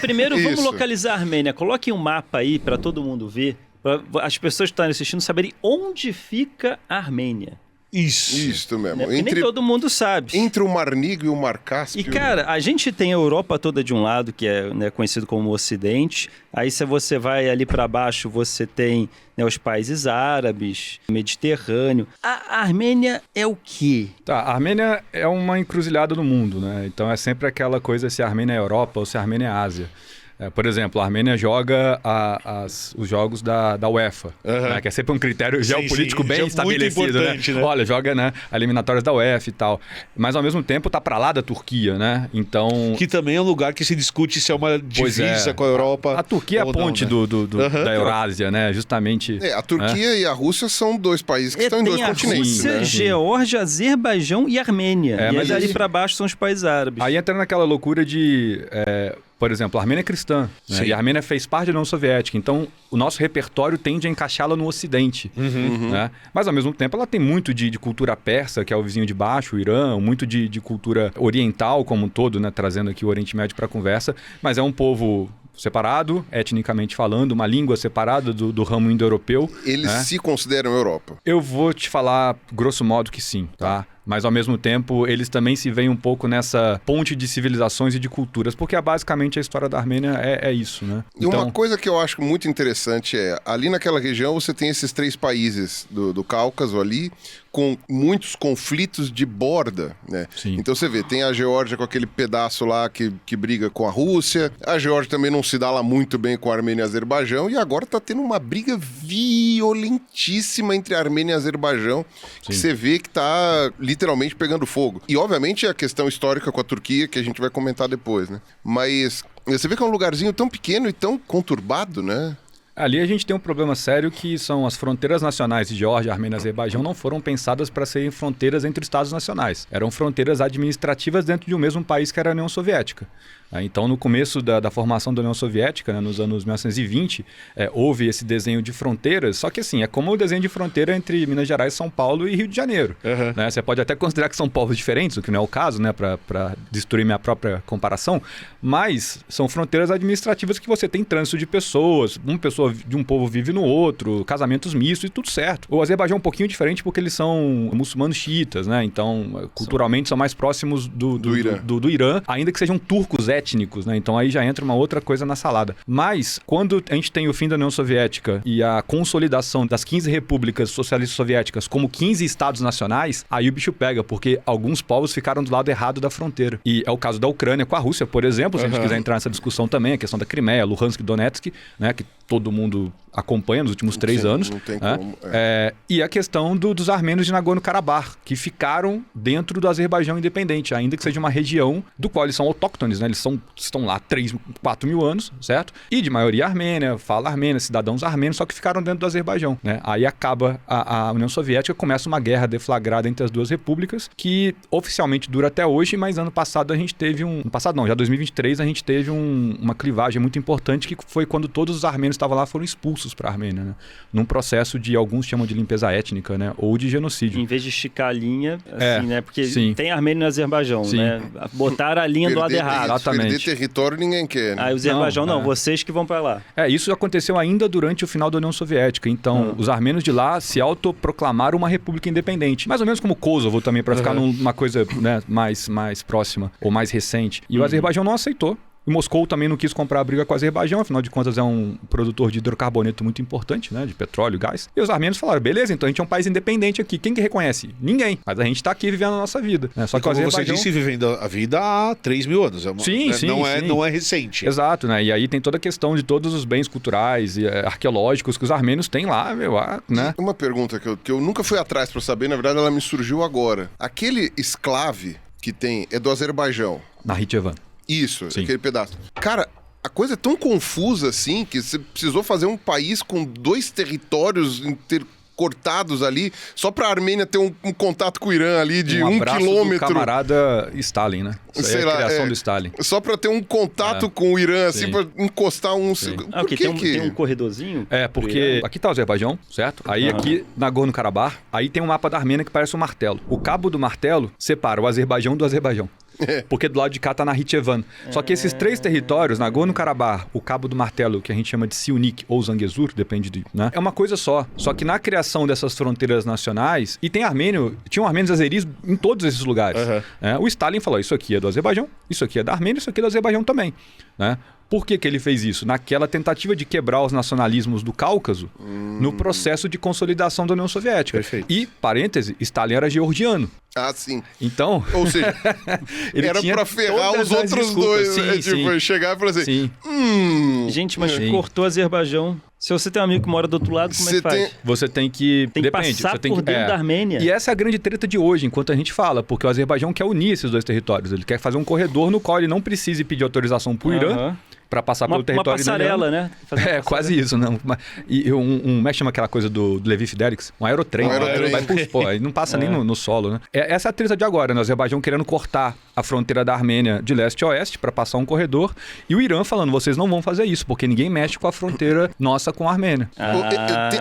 Primeiro, vamos Isso. localizar a Armênia. Coloque um mapa aí para todo mundo ver, para as pessoas que estão assistindo saberem onde fica a Armênia. Isso mesmo. Né? Porque nem todo mundo sabe. Entre o Mar Negro e o Mar Cáspio. E, cara, a gente tem a Europa toda de um lado, que é, né, conhecido como Ocidente. Aí, se você vai ali para baixo, você tem, né, os países árabes, Mediterrâneo. A Armênia é o quê? Tá, a Armênia é uma encruzilhada no mundo, né? Então é sempre aquela coisa se a Armênia é Europa ou se a Armênia é Ásia. Por exemplo, a Armênia joga os jogos da UEFA, né? Que é sempre um critério geopolítico bem estabelecido, né? Olha, joga, né, eliminatórias da UEFA e tal. Mas ao mesmo tempo tá pra lá da Turquia, né? Então... Que também é um lugar que se discute se é uma divisa com a Europa. A Turquia é a ponte não, né? da Eurásia, né? Justamente... A Turquia e a Rússia são dois países que estão em dois continentes. Rússia, né? Geórgia, Azerbaijão e Armênia. Mas ali para baixo são os países árabes. Aí entra naquela loucura de... Por exemplo, a Armênia é cristã, né? E a Armênia fez parte da União Soviética, então o nosso repertório tende a encaixá-la no Ocidente. Né? Mas, ao mesmo tempo, ela tem muito de cultura persa, que é o vizinho de baixo, o Irã, muito de cultura oriental como um todo, né? Trazendo aqui o Oriente Médio para a conversa, mas é um povo separado, etnicamente falando, uma língua separada do ramo indo-europeu. Eles se consideram Europa? Eu vou te falar, grosso modo, que sim, tá? Mas, ao mesmo tempo, eles também se veem um pouco nessa ponte de civilizações e de culturas, porque basicamente a história da Armênia é isso, né? E uma coisa que eu acho muito interessante é, ali naquela região você tem esses 3 países do Cáucaso ali, com muitos conflitos de borda, né? Sim. Então você vê, tem a Geórgia com aquele pedaço lá que briga com a Rússia, a Geórgia também não se dá lá muito bem com a Armênia e Azerbaijão, e agora tá tendo uma briga violentíssima entre a Armênia e a Azerbaijão, que você vê que tá literalmente pegando fogo. E obviamente a questão histórica com a Turquia, que a gente vai comentar depois, né? Mas você vê que é um lugarzinho tão pequeno e tão conturbado, né? Ali a gente tem um problema sério que são as fronteiras nacionais de Geórgia, Armênia e Azerbaijão não foram pensadas para serem fronteiras entre estados nacionais. Eram fronteiras administrativas dentro de um mesmo país que era a União Soviética. Então, no começo da formação da União Soviética, né, nos anos 1920, houve esse desenho de fronteiras, só que assim, é como o desenho de fronteira entre Minas Gerais, São Paulo e Rio de Janeiro. Né? Você pode até considerar que são povos diferentes, o que não é o caso, né, para destruir minha própria comparação, mas são fronteiras administrativas que você tem trânsito de pessoas, uma pessoa de um povo vive no outro, casamentos mistos e tudo certo. O Azerbaijão é um pouquinho diferente porque eles são muçulmanos xiitas, né? Então, culturalmente são mais próximos do Irã, ainda que sejam turcos étnicos, né? Então aí já entra uma outra coisa na salada. Mas, quando a gente tem o fim da União Soviética e a consolidação das 15 repúblicas socialistas soviéticas como 15 estados nacionais, aí o bicho pega, porque alguns povos ficaram do lado errado da fronteira. E é o caso da Ucrânia com a Rússia, por exemplo, se a gente quiser entrar nessa discussão também, a questão da Crimeia, Luhansk e Donetsk, né? Que todo mundo acompanha nos últimos 3 anos. Não tem né? como. E a questão dos armênios de Nagorno-Karabakh, que ficaram dentro do Azerbaijão independente, ainda que seja uma região do qual eles são autóctones, né? Eles estão lá 3, 4 mil anos, certo? E de maioria armênia, fala armênia, cidadãos armênios, só que ficaram dentro do Azerbaijão, né? Aí acaba a União Soviética, começa uma guerra deflagrada entre as duas repúblicas, que oficialmente dura até hoje, mas ano passado a gente teve já 2023 a gente teve uma clivagem muito importante, que foi quando todos os armênios que estavam lá foram expulsos para a Armênia, né? Num processo de, alguns chamam de limpeza étnica, né? Ou de genocídio. Em vez de esticar a linha, assim, né? Porque sim. tem Armênia no Azerbaijão, né? Botaram a linha do lado errado. Exatamente. Perder território ninguém quer, né? Aí o Azerbaijão, não, vocês que vão para lá. Isso aconteceu ainda durante o final da União Soviética. Então, os armênios de lá se autoproclamaram uma república independente. Mais ou menos como Kosovo também, para ficar numa coisa, né, mais próxima ou mais recente. E o Azerbaijão não aceitou. E Moscou também não quis comprar a briga com o Azerbaijão, afinal de contas é um produtor de hidrocarboneto muito importante, né? De petróleo, gás. E os armênios falaram, beleza, então a gente é um país independente aqui. Quem que reconhece? Ninguém. Mas a gente tá aqui vivendo a nossa vida. Né? Só que como o Azerbaijão... você disse, vivendo a vida há 3 mil anos. Sim. Não é recente. Exato, né? E aí tem toda a questão de todos os bens culturais e arqueológicos que os armênios têm lá, né? Uma pergunta que eu nunca fui atrás pra saber, na verdade ela me surgiu agora. Aquele esclave que tem é do Azerbaijão. Nakhchivan. Isso, Sim. aquele pedaço. Cara, a coisa é tão confusa assim que você precisou fazer um país com 2 territórios intercortados ali só pra Armênia ter um contato com o Irã ali de 1 quilômetro. Do camarada Stalin, né? Isso aí é a criação do Stalin. Só pra ter um contato com o Irã, assim, pra encostar um... Por que tem um corredorzinho? Porque aqui tá o Azerbaijão, certo? Aí aqui, Nagorno-Karabakh, aí tem um mapa da Armênia que parece um martelo. O cabo do martelo separa o Azerbaijão do Azerbaijão. Porque do lado de cá tá Nakhitchevan. Só que esses 3 territórios, Nagorno-Karabakh, o Cabo do Martelo, que a gente chama de Siunik ou Zangezur, depende de, né? É uma coisa só. Só que na criação dessas fronteiras nacionais, e tinham armênios azeris em todos esses lugares. O Stalin falou, isso aqui é do Azerbaijão, isso aqui é da Armênia, isso aqui é do Azerbaijão também, né? Por que ele fez isso? Naquela tentativa de quebrar os nacionalismos do Cáucaso no processo de consolidação da União Soviética. Perfeito. E, parêntese, Stalin era georgiano. Ah, sim. Então... Ou seja, era pra ferrar os outros dois. Tipo, chegar e falar assim... Gente, mas cortou o Azerbaijão. Se você tem um amigo que mora do outro lado, como é que faz? Você tem que... Tem que passar por dentro da Armênia. E essa é a grande treta de hoje, enquanto a gente fala, porque o Azerbaijão quer unir esses 2 territórios. Ele quer fazer um corredor no qual ele não precise pedir autorização pro Irã para passar pelo território passarela, né? Quase isso. Não. E como é que chama aquela coisa do Levi Fidelix? Um aerotrem. Aí não passa nem no solo, né? Essa é a treta de agora, né? O Azerbaijão querendo cortar a fronteira da Armênia de leste a oeste para passar um corredor, e o Irã falando, vocês não vão fazer isso, porque ninguém mexe com a fronteira nossa com a Armênia.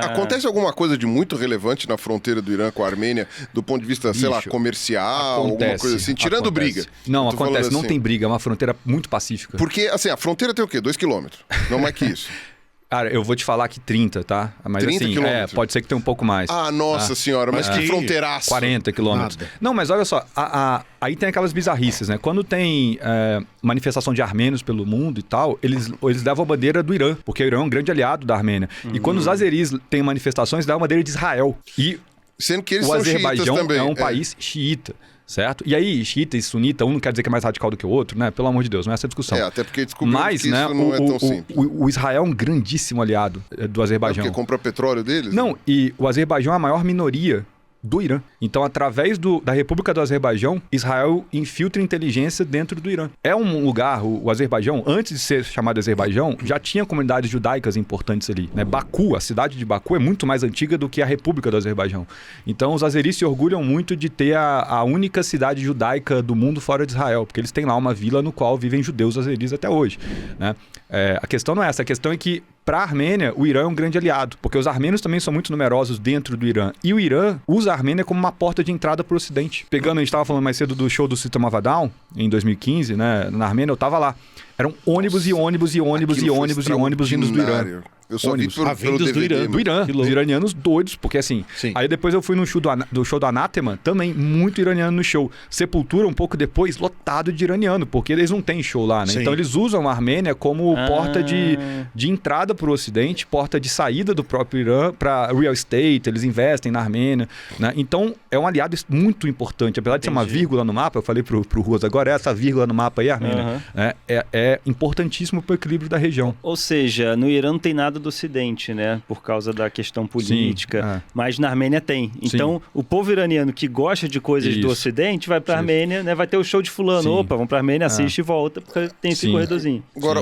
Acontece alguma coisa de muito relevante na fronteira do Irã com a Armênia, do ponto de vista, sei lá, comercial, alguma coisa assim, tirando briga? Não, acontece, não tem briga, é uma fronteira muito pacífica. Porque, assim, a fronteira tem o quê? 2 quilômetros. Não mais que isso. Cara, eu vou te falar que 30, tá? Mas 30 assim, quilômetros? Pode ser que tenha um pouco mais. Ah, nossa senhora, mas que fronteiraço. 40 quilômetros. Nada. Não, mas olha só, aí tem aquelas bizarrices, né? Quando tem manifestação de armênios pelo mundo e tal, eles levam a bandeira do Irã, porque o Irã é um grande aliado da Armênia. E quando os azeris têm manifestações, levam a bandeira de Israel. E sendo que eles o são Azerbaijão também. É um país xiita. Certo? E aí, xiita e sunita, um não quer dizer que é mais radical do que o outro, né? Pelo amor de Deus, não é essa a discussão. Até porque descobriram Mas, que né, isso não é tão simples. o Israel é um grandíssimo aliado do Azerbaijão. Porque compra petróleo deles? Não, e o Azerbaijão é a maior minoria do Irã. Então, através da República do Azerbaijão, Israel infiltra inteligência dentro do Irã. É um lugar, o Azerbaijão, antes de ser chamado Azerbaijão, já tinha comunidades judaicas importantes ali, né? Baku, a cidade de Baku, é muito mais antiga do que a República do Azerbaijão. Então, os azeris se orgulham muito de ter a única cidade judaica do mundo fora de Israel, porque eles têm lá uma vila no qual vivem judeus azeris até hoje, né? A questão não é essa, a questão é que para a Armênia, o Irã é um grande aliado, porque os armênios também são muito numerosos dentro do Irã. E o Irã usa a Armênia como uma porta de entrada para o Ocidente. Pegando, a gente estava falando mais cedo do show do System of a Down, em 2015, né? Na Armênia, eu estava lá. Eram ônibus e ônibus e ônibus e ônibus e ônibus vindos do Irã. Eu só vi pelo vindos do DVD. Irã. Do Irã. Os iranianos doidos, porque assim... Sim. Aí depois eu fui no show do show do Anathema, também muito iraniano no show. Sepultura, um pouco depois, lotado de iraniano, porque eles não têm show lá, né? Sim. Então eles usam a Armênia como porta de entrada para o Ocidente, porta de saída do próprio Irã para real estate, eles investem na Armênia, né? Então é um aliado muito importante. Apesar de ser uma vírgula no mapa, eu falei pro Ruas agora, essa vírgula no mapa aí, a Armênia, né? É importantíssimo para o equilíbrio da região. Ou seja, no Irã não tem nada do Ocidente, né? Por causa da questão política. Mas na Armênia tem. Então, o povo iraniano que gosta de coisas do Ocidente vai pra Armênia, né? Vai ter o show de fulano. Sim. Opa, vamos pra Armênia, assiste e volta, porque tem esse corredorzinho. Agora,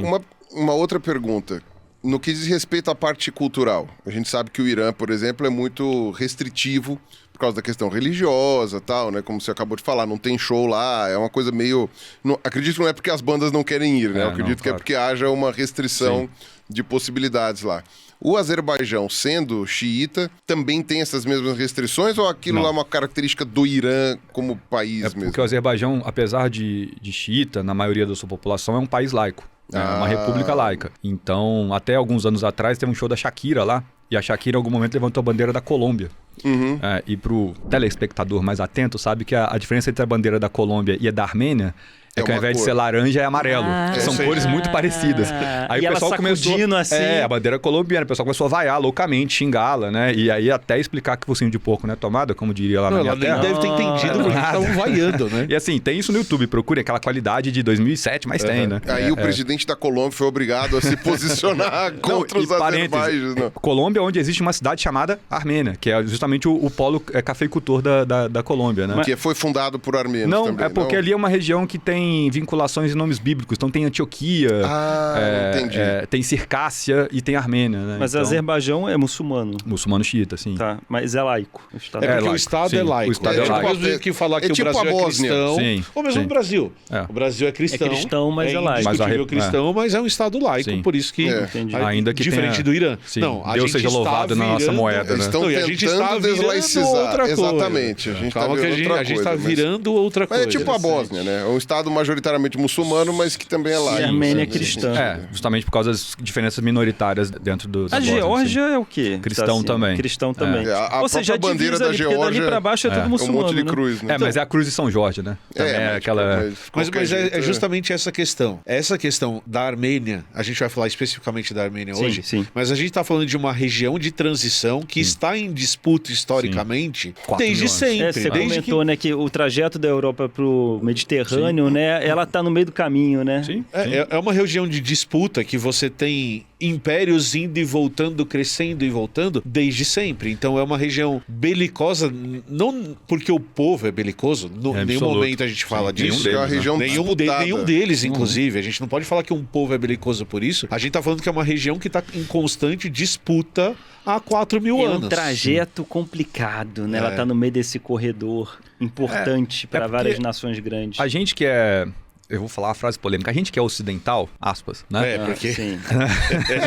uma outra pergunta. No que diz respeito à parte cultural, a gente sabe que o Irã, por exemplo, é muito restritivo por causa da questão religiosa e tal, né? Como você acabou de falar, não tem show lá, é uma coisa meio... acredito que não é porque as bandas não querem ir, né? Eu acredito que é porque haja uma restrição de possibilidades lá. O Azerbaijão, sendo xiita, também tem essas mesmas restrições ou aquilo lá é uma característica do Irã como país mesmo? Porque o Azerbaijão, apesar de xiita, na maioria da sua população, é um país laico. É uma república laica. Então, até alguns anos atrás, teve um show da Shakira lá. E a Shakira, em algum momento, levantou a bandeira da Colômbia. E pro telespectador mais atento, sabe que a diferença entre a bandeira da Colômbia e a da Armênia é que ao invés de ser laranja, é amarelo. São cores muito parecidas. Aí e o pessoal começou... assim... a bandeira colombiana. O pessoal começou a vaiar loucamente, xingá-la, né? E aí até explicar que focinho de porco não é tomada, como diria lá na minha terra. Ela deve ter entendido porque estavam vaiando, né? E assim, tem isso no YouTube. Procure aquela qualidade de 2007, mas tem, né? Aí o presidente da Colômbia foi obrigado a se posicionar contra os azerbaijos. Colômbia, onde existe uma cidade chamada Armênia, que é justamente o polo cafeicultor da Colômbia, né? Que foi fundado por armênios também. É porque ali é uma região que tem tem vinculações em nomes bíblicos. Então tem Antioquia, entendi. tem Circácia e tem Armênia, né? Mas então, Azerbaijão é muçulmano. Muçulmano xiita, sim. Tá, mas é laico. O Estado É porque laico, o Estado sim. é laico. O Estado é tipo laico. o mesmo que falar que o tipo Brasil a é Bósnia. cristão. Sim, Ou mesmo sim. o Brasil. É. O Brasil é cristão. É cristão, mas é laico. Indiscutível Mas cristão, mas é um Estado laico. Sim. Por isso que... Entendi. Ainda que diferente tenha- do Irã. Sim, Não, a Deus gente seja está louvado na nossa virando- moeda, Eles né? estão Não, e a gente está tentando virando deslaicizar. outra coisa. Exatamente. A gente tá Calma que virando outra a gente está coisa, mas- virando outra Mas coisa. é tipo a Bósnia, né? É um estado majoritariamente muçulmano, mas que também é laico. E a Armênia é né? cristã. Justamente por causa das diferenças minoritárias dentro do... A Geórgia é o quê? Cristão também. Cristão também. É, a Ou seja, própria bandeira divisa da ali, porque dali Geórgia pra baixo é tudo É um muçulmano, monte de né? cruz, né? Mas é a Cruz de São Jorge, né? Também é mas, aquela... de Mas qualquer jeito, é justamente essa questão. Essa questão da Armênia, a gente vai falar especificamente da Armênia Sim, hoje, sim. mas a gente está falando de uma região de transição que está em disputa historicamente 4 desde mil anos. sempre. Você desde comentou, né, que o trajeto da Europa pro Mediterrâneo, né, ela tá no meio do caminho, né? Sim, sim. É uma região de disputa que você tem impérios indo e voltando, crescendo e voltando desde sempre. Então é uma região belicosa, não porque o povo é belicoso, em nenhum absoluto. momento a gente fala Nenhum disso. É uma deles, né? região disputada. Nenhum deles, inclusive. A gente não pode falar que um povo é belicoso por isso. A gente tá falando que é uma região que tá em constante disputa há 4 mil É anos. um trajeto complicado, né? Ela tá no meio desse corredor importante para porque várias nações grandes. A gente que é... Eu vou falar a frase polêmica. A gente que é ocidental, aspas, né? É, porque... Sim.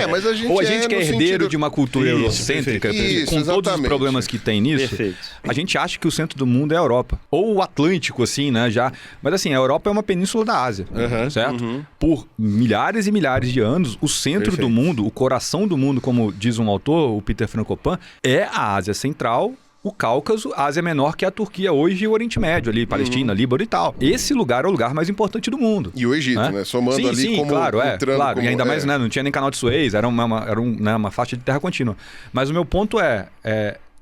Mas a gente Ou a gente que é no herdeiro sentido- de uma cultura Isso, eurocêntrica, perfeito. com Isso, todos os exatamente. problemas que tem nisso, Perfeito. a gente acha que o centro do mundo é a Europa. Ou o Atlântico, assim, né? Já. Mas assim, a Europa é uma península da Ásia, Uhum. certo? Por milhares e milhares de anos, o centro do Perfeito. mundo, o coração do mundo, como diz um autor, o Peter Frankopan, é a Ásia Central. O Cáucaso, a Ásia Menor, que é a Turquia hoje, e o Oriente Médio ali, Palestina, Líbano e tal. Esse lugar é o lugar mais importante do mundo. E o Egito, né? Somando sim, ali sim, como... claro, entrando claro. como- E ainda mais, né, não tinha nem canal de Suez, era uma faixa de terra contínua. Mas o meu ponto é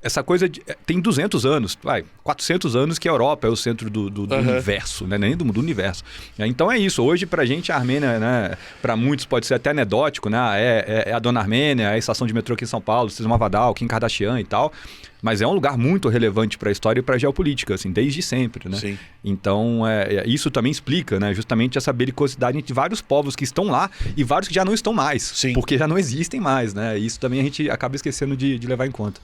essa coisa de... Tem 200 anos, 400 anos que a Europa é o centro do universo, né? Nem do universo. Então é isso. Hoje, pra gente, a Armênia, né? Pra muitos pode ser até anedótico, né? É a Dona Armênia, a estação de metrô aqui em São Paulo, Cisma Vadal, Kim Kardashian e tal. Mas é um lugar muito relevante para a história e para a geopolítica, assim, desde sempre, né? Sim. Então, isso também explica, né? Justamente essa belicosidade entre vários povos que estão lá e vários que já não estão mais. Sim. Porque já não existem mais, né? Isso também a gente acaba esquecendo de levar em conta.